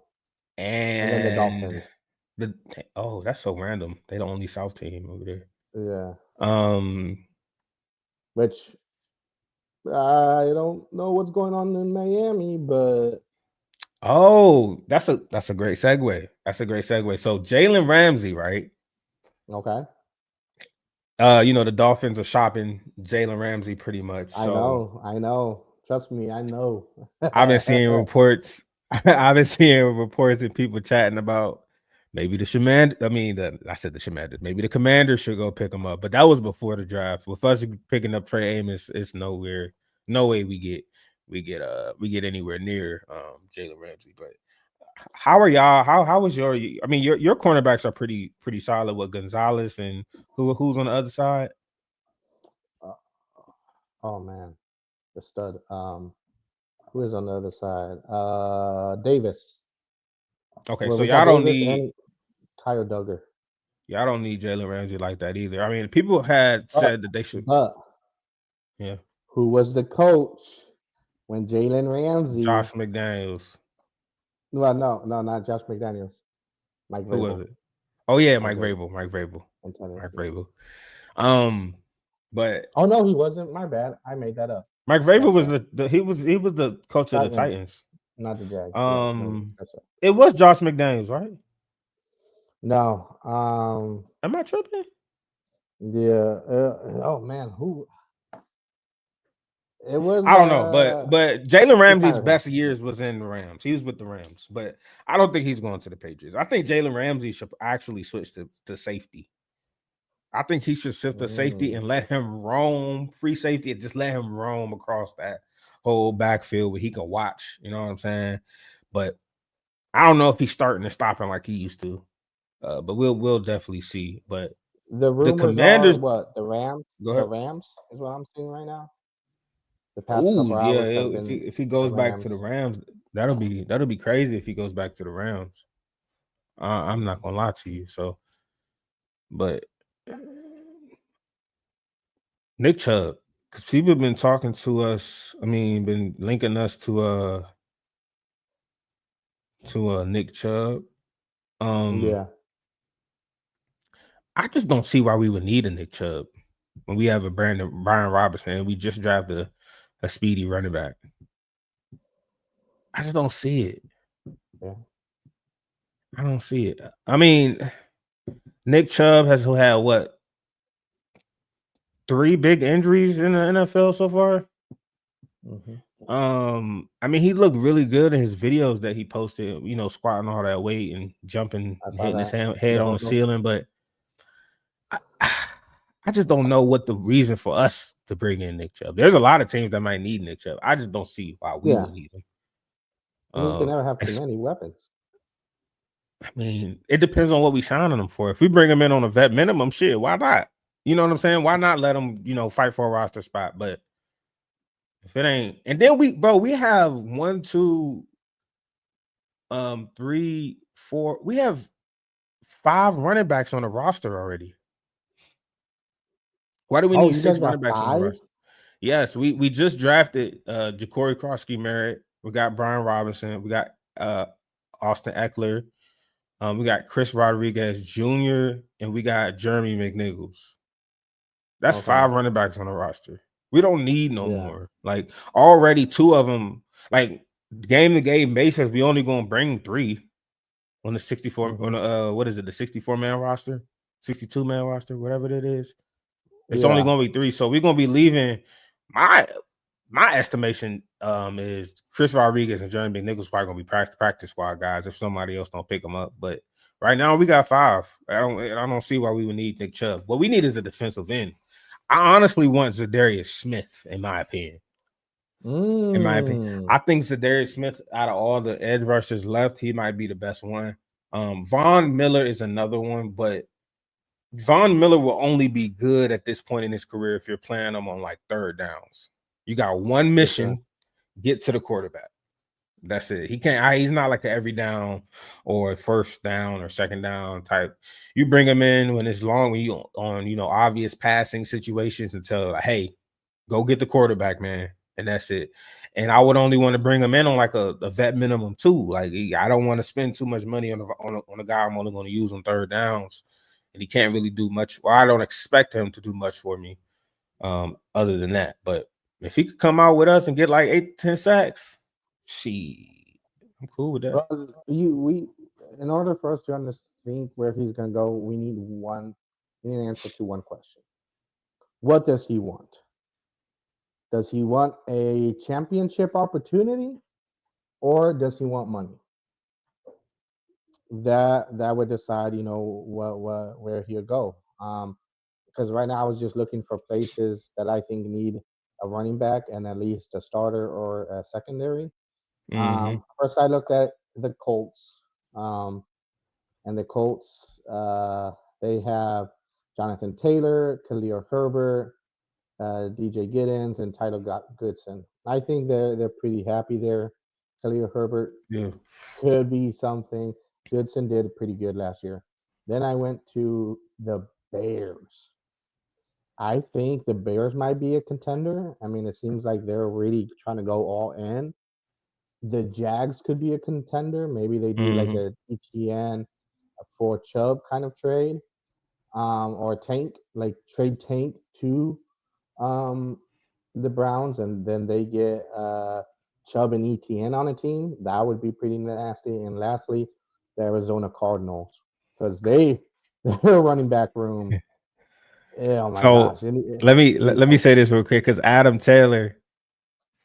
S1: And
S2: then the Dolphins.
S1: That's so random. They the only South team over there.
S2: Yeah.
S1: Which
S2: I don't know what's going on in Miami, but
S1: that's a great segue. That's a great segue. So Jalen Ramsey, right?
S2: Okay.
S1: The Dolphins are shopping Jalen Ramsey pretty much. So
S2: I know. Trust me, I know.
S1: I've been seeing reports. I've been seeing reports and people chatting about maybe the Commanders should go pick him up. But that was before the draft. With us picking up Trey Amos, it's no way we get anywhere near Jalen Ramsey. But how are y'all? How was your? I mean, your cornerbacks are pretty solid with Gonzalez and who's on the other side.
S2: Oh man, the stud. Who is on the other side? Davis.
S1: Okay, so y'all don't need
S2: Kyle Duggar.
S1: Y'all don't need Jalen Ramsey like that either. I mean, people had said that they should. Yeah.
S2: Who was the coach when Jalen Ramsey?
S1: Josh McDaniels.
S2: Well, no, not Josh McDaniels. Mike Vrabel.
S1: Who was it? Oh yeah, Mike Vrabel. But
S2: oh no, he wasn't. My bad. I made that up.
S1: Mike Vrabel was he was the coach of the Titans,
S2: not the Jags.
S1: It was Josh McDaniels, right?
S2: No.
S1: Am I tripping?
S2: Yeah. Oh man, who? It was.
S1: I don't know, but Jalen Ramsey's best years was in the Rams. He was with the Rams, but I don't think he's going to the Patriots. I think Jalen Ramsey should actually switch to safety. I think he should shift to safety and let him roam, free safety, and just let him roam across that whole backfield where he can watch. You know what I'm saying? But I don't know if he's starting and stopping like he used to. But we'll definitely see. But
S2: the Commanders, what the Rams? The Rams is what I'm seeing right now. The past couple hours have been.
S1: If he goes back to the Rams, that'll be crazy. If he goes back to the Rams, I'm not gonna lie to you. So, but Nick Chubb, because people have been talking to us. I mean, been linking us to Nick Chubb.
S2: Yeah.
S1: I just don't see why we would need a Nick Chubb when we have a Brian Robinson and we just drafted a speedy running back. I just don't see it.
S2: Yeah.
S1: I don't see it. I mean, Nick Chubb has had what? 3 big injuries in the NFL so far.
S2: Mm-hmm.
S1: I mean, he looked really good in his videos that he posted, squatting all that weight and jumping, hitting his head on the ceiling. But I just don't know what the reason for us to bring in Nick Chubb. There's a lot of teams that might need Nick Chubb. I just don't see why we
S2: Yeah,
S1: would need him.
S2: and you can never have too
S1: It's-
S2: many weapons.
S1: I mean, it depends on what we signing him for. If we bring him in on a vet minimum, shit, why not? You know what I'm saying? Why not let him, fight for a roster spot? But if it ain't, and then we have 1, 2, 3, 4. We have 5 running backs on the roster already. Why do we
S2: Oh,
S1: need
S2: you
S1: 6
S2: guys
S1: running
S2: got
S1: backs on the
S2: 5?
S1: roster? Yes, we just drafted Ja'Cory Krosky Merritt. We got Brian Robinson. We got Austin Eckler. We got Chris Rodriguez Jr. and we got Jeremy McNichols. That's
S2: Okay.
S1: 5 running backs on the roster. We don't need no
S2: Yeah.
S1: more. Like already 2 of them, like game to game basis, we only gonna bring 3 on the 64 on the what is it, the 64-man roster, 62-man roster, whatever it is. It's only
S2: Yeah.
S1: gonna be 3. So we're gonna be leaving my estimation is Chris Rodriguez and Jeremy McNichols probably gonna be practice squad guys if somebody else don't pick them up. But right now we got 5. I don't see why we would need Nick Chubb. What we need is a defensive end. I honestly want Zadarius Smith, in my opinion. In my opinion, I think Zadarius Smith, out of all the edge rushers left, he might be the best one. Von Miller is another one, but Von Miller will only be good at this point in his career if you're playing him on like third downs. You got one mission, get to the quarterback. That's it. He can't. He's not like an every down or first down or second down type. You bring him in when it's long, when you on obvious passing situations, and tell like, hey, go get the quarterback, man, and that's it. And I would only want to bring him in on like a vet minimum too. Like I don't want to spend too much money on a guy I'm only going to use on third downs, and he can't really do much. Or I don't expect him to do much for me, other than that. But if he could come out with us and get like 8-10 sacks, I'm cool with that.
S2: Well, in order for us to think where he's gonna go, we need an answer to one question. What does he want? Does he want a championship opportunity, or does he want money? That would decide, what where he'll go. Because right now I was just looking for places that I think need a running back and at least a starter or a secondary. First, I looked at the Colts, and the Colts they have Jonathan Taylor, Khalil Herbert, DJ Giddens, and Tyler Goodson. I think they're pretty happy there. Khalil Herbert could be something. Goodson did pretty good last year. Then I went to the Bears. I think the Bears might be a contender. I mean, it seems like they're really trying to go all in. The Jags could be a contender. Maybe they do like a ETN for Chubb kind of trade, or Tank, like trade Tank to the Browns, and then they get Chubb and ETN on a team. That would be pretty nasty. And lastly, the Arizona Cardinals, because their running back room. Oh my gosh!
S1: Let me say this real quick because Adam Taylor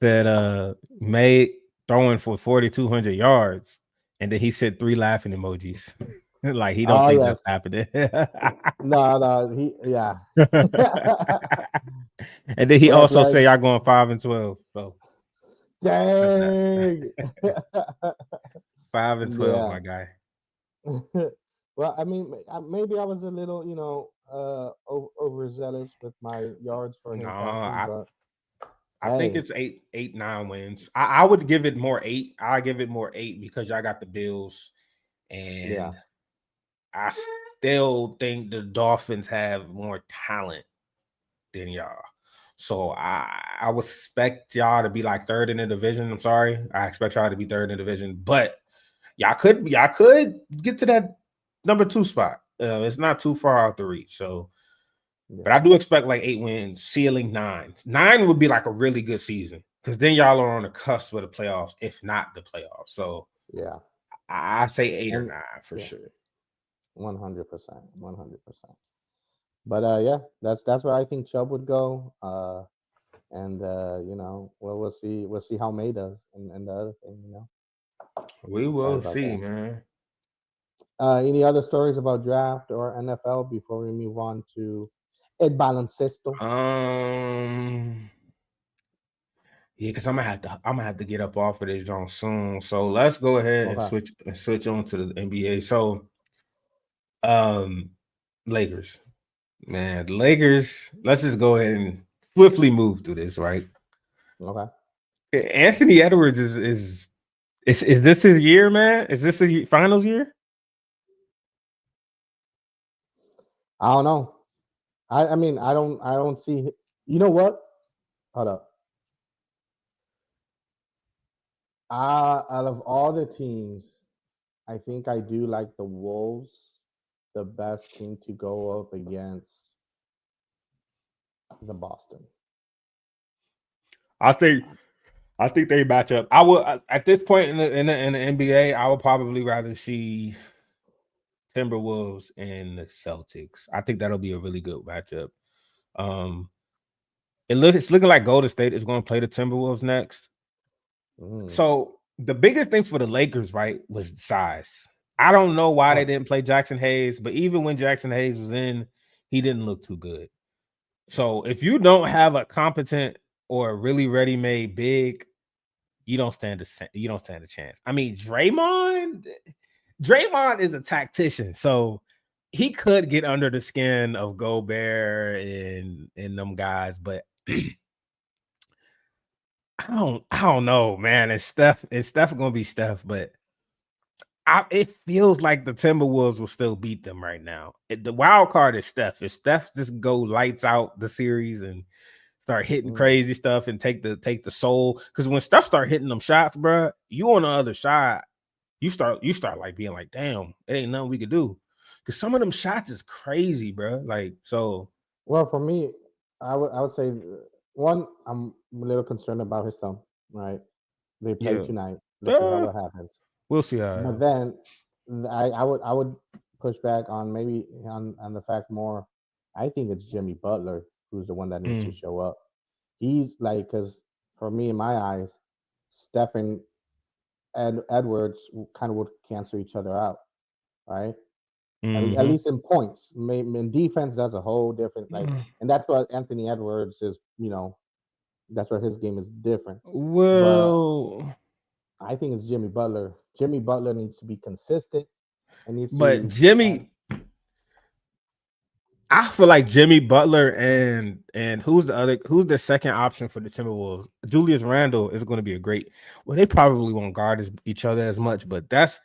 S1: said May throwing for 4,200 yards, and then he said 3 laughing emojis. Like he don't think that's happening.
S2: No, yeah.
S1: And then he
S2: Red
S1: also say
S2: flags.
S1: y'all going 5-12. So
S2: Dang.
S1: 5-12, my guy.
S2: Well, I mean, maybe I was a little, overzealous with my yards for him passing, but
S1: I think it's 8-9 wins. I would give it more 8. I give it more 8 because y'all got the Bills, and I still think the Dolphins have more talent than y'all. So I would expect y'all to be like third in the division. I'm sorry, I expect y'all to be third in the division, but y'all could get to that number 2 spot. It's not too far out the reach. So, but I do expect like 8 wins, ceiling 9. 9 would be like a really good season because then y'all are on the cusp of the playoffs, if not the playoffs. So
S2: yeah,
S1: I say 8 or 9 for sure.
S2: 100%, 100%. But yeah, that's where I think Chubb would go. And we'll see how May does, and the other thing,
S1: We will see, man.
S2: Any other stories about draft or NFL before we move on to El baloncesto.
S1: Yeah, because I'm gonna have to get up off of this John soon. So let's go ahead and
S2: Okay.
S1: switch on to the NBA. So Lakers. Man, the Lakers, let's just go ahead and swiftly move through this, right?
S2: Okay.
S1: Anthony Edwards is this his year, man? Is this a finals year?
S2: I don't know. I mean I don't see. You know what? Hold up. Out of all the teams, I think I do like the Wolves the best team to go up against the Boston.
S1: I think I think they match up. I would at this point in the NBA, I would probably rather see Timberwolves and the Celtics. I think that'll be a really good matchup. Um, it's looking like Golden State is going to play the Timberwolves next.
S2: Mm.
S1: So the biggest thing for the Lakers, right, was size. I don't know why they
S2: Oh,
S1: didn't play Jackson Hayes, but even when Jackson Hayes was in, he didn't look too good. So if you don't have a competent or a really ready-made big, you don't stand a chance. I mean, Draymond is a tactician, so he could get under the skin of Gobert and them guys, but I don't know, man. It's Steph gonna be Steph, but it feels like the Timberwolves will still beat them right now. The wild card is Steph. If Steph just go lights out the series and start hitting
S2: mm.
S1: crazy stuff and take the soul, because when Steph start hitting them shots, bro, you on the other side, you start like being like, damn, it ain't nothing we could do. Because some of them shots is crazy, bro. Like so,
S2: Well, for me, I would say one, I'm a little concerned about his thumb. Right, they play
S1: yeah,
S2: tonight. Let's see how
S1: uh,
S2: what happens.
S1: we'll see how.
S2: But then I would push back on maybe on the fact more. I think it's Jimmy Butler who's the one that needs to
S1: Mm,
S2: show up. He's like, because for me in my eyes, Stephen and Edwards kind of would cancel each other out, right? At
S1: mm-hmm.
S2: least in points. In defense, that's a whole different like, and that's what Anthony Edwards is. That's where his game is different. But
S1: Well,
S2: I think it's Jimmy Butler. Jimmy Butler needs to be consistent and needs
S1: but
S2: to.
S1: I feel like Jimmy Butler and who's the second option for the Timberwolves? Julius Randle is going to be a great. Well, they probably won't guard each other as much, but that's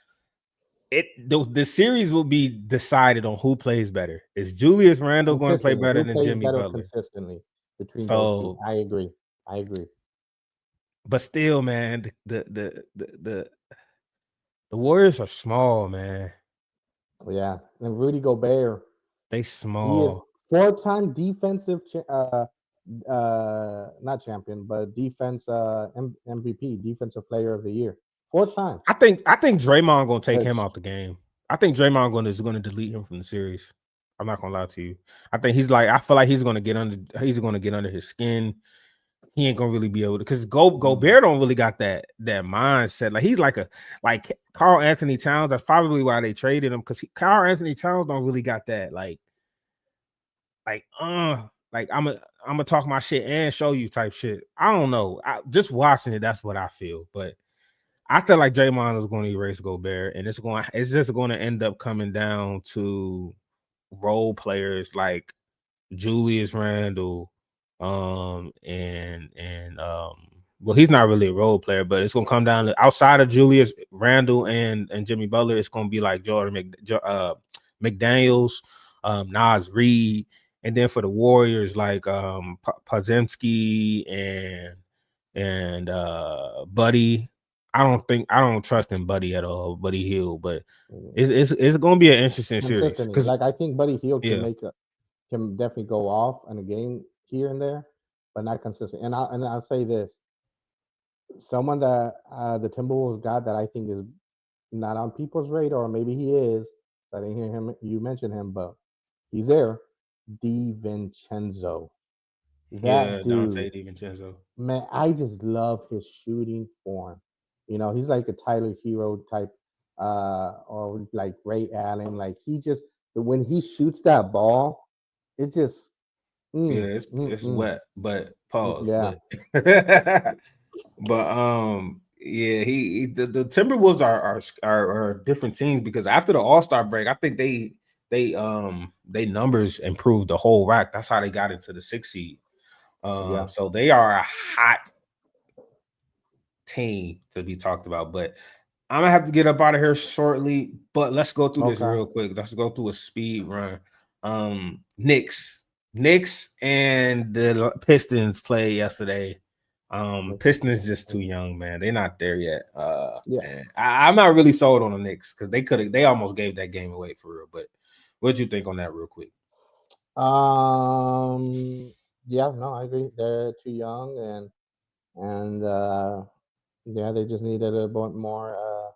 S1: it. The series will be decided on who plays better. Is Julius Randle going to play
S2: Consistently.
S1: better
S2: Who
S1: than
S2: plays
S1: Jimmy
S2: better
S1: Butler?
S2: consistently between those two?
S1: So,
S2: I agree. I agree.
S1: but still, man, the Warriors are small, man.
S2: Yeah. And Rudy Gobert,
S1: They
S2: he is
S1: small.
S2: four-time not champion, but MVP, defensive player of the year. 4 times.
S1: I think Draymond gonna take him
S2: Which
S1: out the game. I think Draymond is gonna delete him from the series. I'm not gonna lie to you. I feel like he's gonna get under his skin. He ain't gonna really be able to because
S2: mm,
S1: Gobert don't really got that mindset. Like he's like Carl Anthony Towns. That's probably why they traded him because Carl Anthony Towns don't really got that like like I'm gonna talk my shit and show you type shit. I don't know. Just watching it, that's what I feel. But I feel like Draymond is going to erase Gobert, and it's just going to end up coming down to role players like Julius Randle, well, he's not really a role player, but it's gonna come down to outside of Julius Randle and Jimmy Butler, it's gonna be like McDaniels, Nas Reed, and then for the Warriors like Podzemski and Buddy. I don't trust in Buddy at all, Buddy Hill, but
S2: mm,
S1: it's gonna be an interesting series
S2: consistently.
S1: because
S2: Like I think Buddy Hield
S1: yeah,
S2: can definitely go off in a game here and there, but not consistent. And I'll say this: someone that the Timberwolves got that I think is not on people's radar, or maybe he is. I didn't hear him. You mentioned him, but he's there. DiVincenzo, that
S1: yeah,
S2: dude,
S1: Dante DiVincenzo.
S2: man, I just love his shooting form. He's like a Tyler Hero type, or like Ray Allen. Like when he shoots that ball, it just
S1: Yeah,
S2: Mm,
S1: it's
S2: mm.
S1: wet, but pause.
S2: Yeah.
S1: But yeah, the Timberwolves are different teams because after the All-Star break, I think they numbers improved the whole rack. That's how they got into the 6th seed.
S2: Yeah.
S1: So they are a hot team to be talked about. But I'm gonna have to get up out of here shortly. But let's go through this
S2: Okay.
S1: real quick. Let's go through a speed run. Knicks and the Pistons played yesterday. Pistons just too young, man. They're not there yet.
S2: Yeah.
S1: And I'm not really sold on the Knicks because they almost gave that game away for real. But what'd you think on that real quick?
S2: Yeah, no, I agree. They're too young, and yeah, they just needed a bit more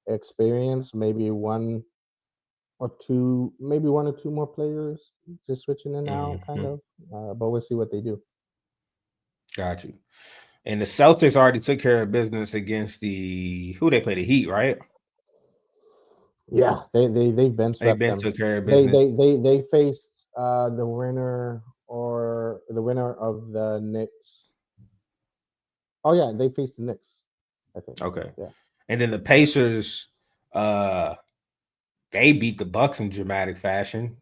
S2: experience. Maybe one or two more players just switching in now, kind
S1: Mhm.
S2: of. But we'll see what they do.
S1: Got you. And the Celtics already took care of business against who they play, the Heat, right?
S2: Yeah, they've been
S1: They
S2: swept
S1: been
S2: them.
S1: took care of
S2: They
S1: business.
S2: they they they faced the winner of the Knicks. Oh yeah, they faced the Knicks, I think.
S1: Okay.
S2: Yeah.
S1: And then the Pacers, uh, they beat the Bucks in dramatic fashion.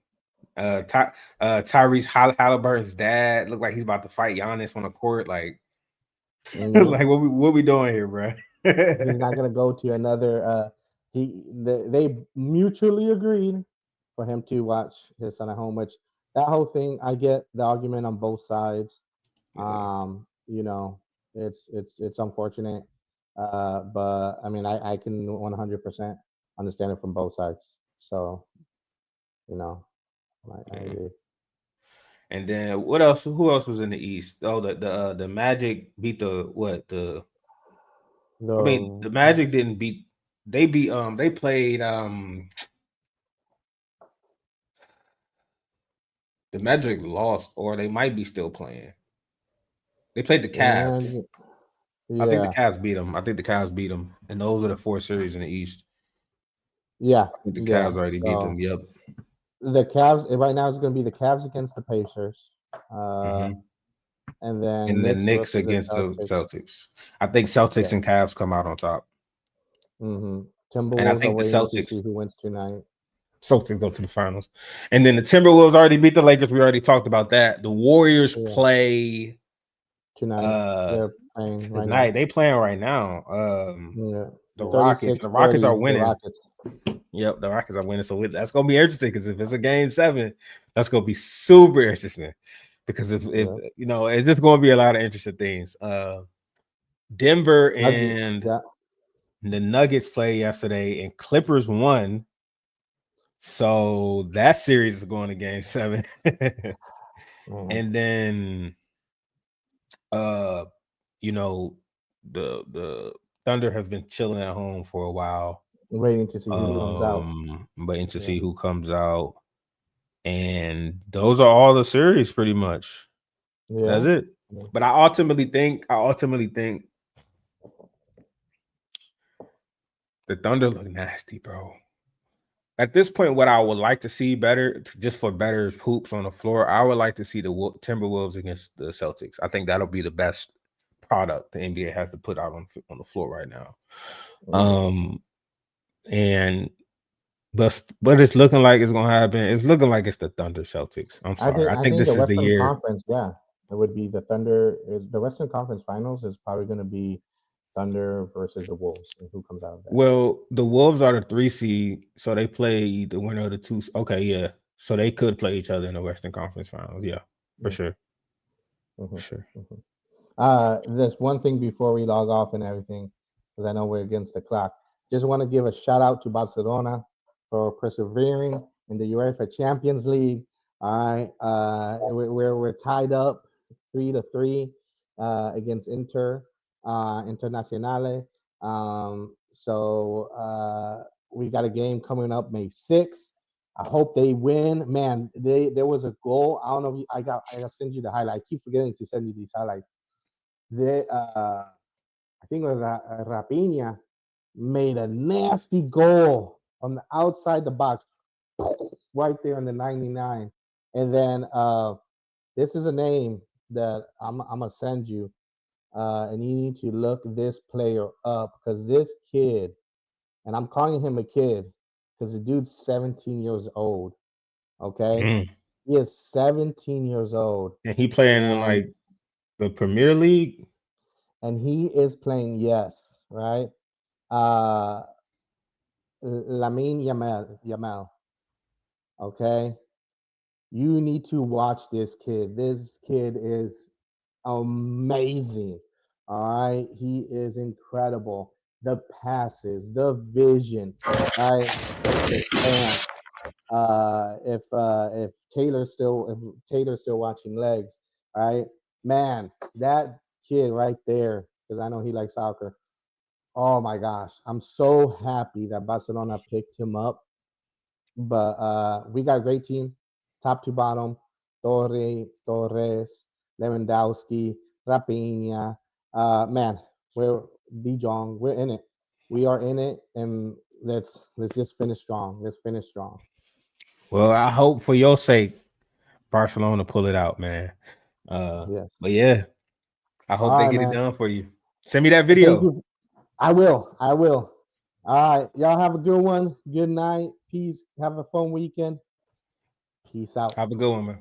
S1: Tyrese Halliburton's dad looked like he's about to fight Giannis on the court. Like,
S2: Mhm.
S1: like what we doing here, bro?
S2: He's not gonna go to another. They mutually agreed for him to watch his son at home. Which that whole thing, I get the argument on both sides.
S1: Yeah.
S2: You know, it's unfortunate, but I mean, I can 100% understand it from both sides. So you know, I
S1: Yeah.
S2: agree.
S1: And then what else? Who else was in the East? Oh, the Magic beat the what?
S2: The
S1: The Magic didn't beat. They played the Magic lost, or they might be still playing. They played the Cavs.
S2: and
S1: I think the
S2: yeah,
S1: Cavs beat them. I think the Cavs beat them, and those are the 4 series in the East.
S2: yeah,
S1: I think the
S2: yeah.
S1: Cavs already beat them.
S2: So
S1: Yep.
S2: the Cavs right now is going to be the Cavs against the Pacers, uh,
S1: Hmm.
S2: and then
S1: And the
S2: Knicks
S1: Knicks
S2: versus the
S1: against the
S2: Celtics.
S1: Celtics. I think
S2: Yeah.
S1: Celtics and Cavs come out on top,
S2: hmm
S1: and I
S2: Timberwolves are
S1: think the
S2: waiting to see
S1: Celtics
S2: who wins tonight.
S1: go to the finals. And then the Timberwolves already beat the Lakers. We already talked about that. The Warriors
S2: Yeah,
S1: play
S2: tonight
S1: uh
S2: they're playing right
S1: tonight.
S2: now.
S1: They playing right now.
S2: Yeah,
S1: The Rockets. The Rockets
S2: 36-30,
S1: are
S2: the
S1: winning.
S2: Rockets.
S1: Yep, the Rockets are winning. So that's gonna be interesting because if it's a game 7, that's gonna be super interesting. Because if
S2: Yeah,
S1: it's just gonna be a lot of interesting things. Denver
S2: Nuggets.
S1: and
S2: Yeah,
S1: the Nuggets played yesterday, and Clippers won. So that series is going to game 7.
S2: man,
S1: And then uh you know the Thunder have been chilling at home for a while.
S2: waiting to see who comes out.
S1: Waiting to
S2: Yeah,
S1: see who comes out. And those are all the series pretty much. That's
S2: yeah,
S1: it.
S2: yeah.
S1: But I ultimately think the Thunder look nasty, bro. At this point, what I would like to see just for better hoops on the floor, I would like to see the Timberwolves against the Celtics. I think that'll be the best product the NBA has to put out on the floor right now.
S2: Mhm.
S1: Um, and but it's looking like it's gonna happen. It's looking like it's the Thunder Celtics. I'm
S2: I
S1: sorry.
S2: think
S1: I
S2: I
S1: think
S2: think
S1: this
S2: the
S1: is the
S2: Western
S1: year.
S2: Conference, yeah, it would be the Thunder. Is the Western Conference Finals is probably going to be Thunder versus the Wolves, and who comes out of that?
S1: Well, the Wolves are the 3 seed, so they play the winner of the two. Okay, yeah. So they could play each other in the Western Conference Finals. Yeah, for
S2: Yeah.
S1: sure. For
S2: hmm
S1: sure.
S2: hmm There's one thing before we log off and everything, because I know we're against the clock. Just want to give a shout out to Barcelona for persevering in the UEFA Champions League. All right, we're tied up 3-3 against Internazionale. We got a game coming up May 6th. I hope they win. Man, there was a goal. I don't know if I got send you the highlight. I keep forgetting to send you these highlights. I think it was Rafinha made a nasty goal on the outside the box, right there in the 99. And then This is a name that I'm gonna send you, and you need to look this player up because this kid, and I'm calling him a kid because the dude's 17 years old. Okay,
S1: Mm.
S2: he is 17 years old,
S1: And he playing in
S2: and
S1: like the Premier League.
S2: he is playing right. Uh, Lamine Yamal. Okay, you need to watch this kid. This kid is amazing. All right, he is incredible. The passes, the vision, right? The stance. If Taylor's still watching legs, right? Man, that kid right there, because I know he likes soccer. Oh my gosh, I'm so happy that Barcelona picked him up. But we got a great team, top to bottom. Torres, Lewandowski, Rafinha. Man, we're De Jong. We're in it. We are in it, and let's just finish strong. Let's finish strong.
S1: Well, I hope for your sake, Barcelona pull it out, man.
S2: Yes.
S1: But yeah, I hope
S2: All
S1: they
S2: right,
S1: get it
S2: man.
S1: done for you. Send me that
S2: Thank
S1: video.
S2: you. I will. I will. All right. Y'all have a good one. Good night. Peace. Have a fun weekend. Peace out.
S1: Have a good one, man.